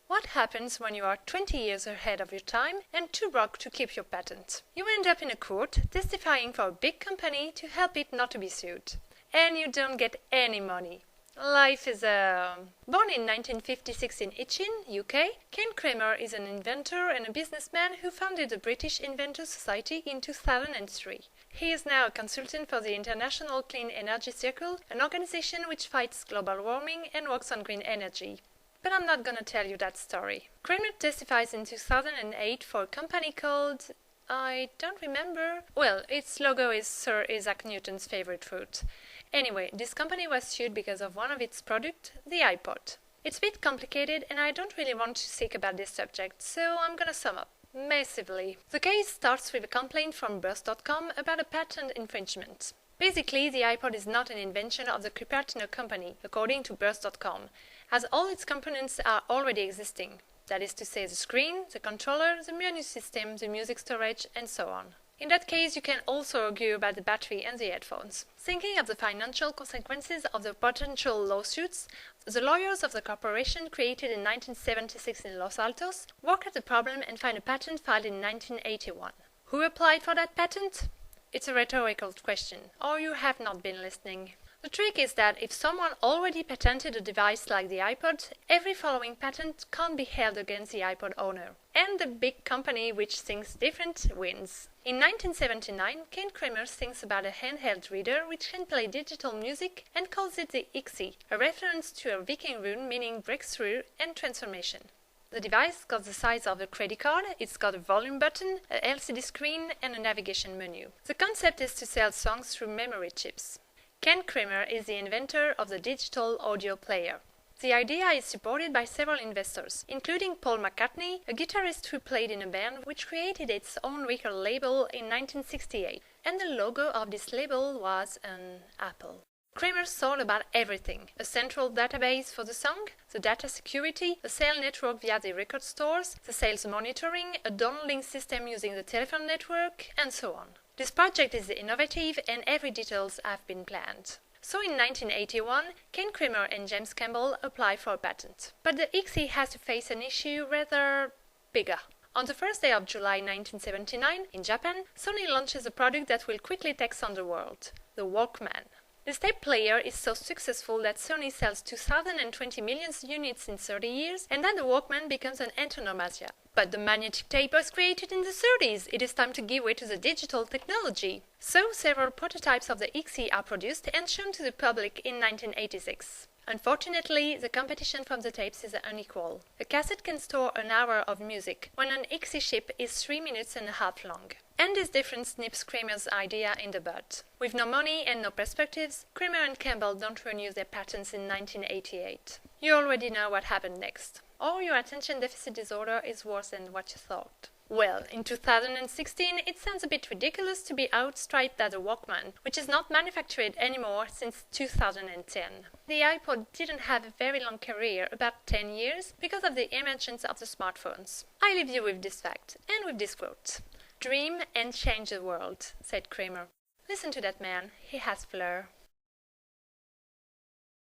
What happens when you are 20 years ahead of your time and too broke to keep your patent? You end up in a court testifying for a big company to help it not to be sued. And you don't get any money. Life is Born in 1956 in Itchin, UK, Kane Kramer is an inventor and a businessman who founded the British Inventors Society in 2003. He is now a consultant for the International Clean Energy Circle, an organization which fights global warming and works on green energy. But I'm not gonna tell you that story. Kramer testifies in 2008 for a company called... I don't remember. Well, its logo is Sir Isaac Newton's favorite fruit. Anyway, this company was sued because of one of its products, the iPod. It's a bit complicated and I don't really want to speak about this subject, so I'm gonna sum up. Massively. The case starts with a complaint from Burst.com about a patent infringement. Basically, the iPod is not an invention of the Cupertino company, according to Burst.com, as all its components are already existing. That is to say the screen, the controller, the menu system, the music storage, and so on. In that case, you can also argue about the battery and the headphones. Thinking of the financial consequences of the potential lawsuits, the lawyers of the corporation created in 1976 in Los Altos work at the problem and find a patent filed in 1981. Who applied for that patent? It's a rhetorical question, or you have not been listening. The trick is that if someone already patented a device like the iPod, every following patent can't be held against the iPod owner. And the big company which thinks different wins. In 1979, Kane Kramer thinks about a handheld reader which can play digital music and calls it the IXI, a reference to a Viking rune meaning breakthrough and transformation. The device got the size of a credit card, it's got a volume button, a LCD screen and a navigation menu. The concept is to sell songs through memory chips. Kane Kramer is the inventor of the digital audio player. The idea is supported by several investors, including Paul McCartney, a guitarist who played in a band which created its own record label in 1968. And the logo of this label was an apple. Kramer thought about everything: a central database for the song, the data security, a sale network via the record stores, the sales monitoring, a downloading system using the telephone network, and so on. This project is innovative and every details have been planned. So in 1981, Kane Kramer and James Campbell apply for a patent. But the IXI has to face an issue rather bigger. On the first day of July 1979, in Japan, Sony launches a product that will quickly take on the world: the Walkman. This tape player is so successful that Sony sells 2,020 million units in 30 years, and then the Walkman becomes an antonomasia. But the magnetic tape was created in the 30s. It is time to give way to the digital technology. So several prototypes of the IXI are produced and shown to the public in 1986. Unfortunately, the competition from the tapes is unequal. A cassette can store an hour of music, when an IXI chip is 3 minutes and a half long. And this difference nips Kramer's idea in the bud. With no money and no perspectives, Kramer and Campbell don't renew their patents in 1988. You already know what happened next. Or your attention deficit disorder is worse than what you thought. Well, in 2016, it sounds a bit ridiculous to be outstriped as a Walkman, which is not manufactured anymore since 2010. The iPod didn't have a very long career, about 10 years, because of the emergence of the smartphones. I leave you with this fact, and with this quote: "Dream and change the world," said Kramer. Listen to that man, he has flair.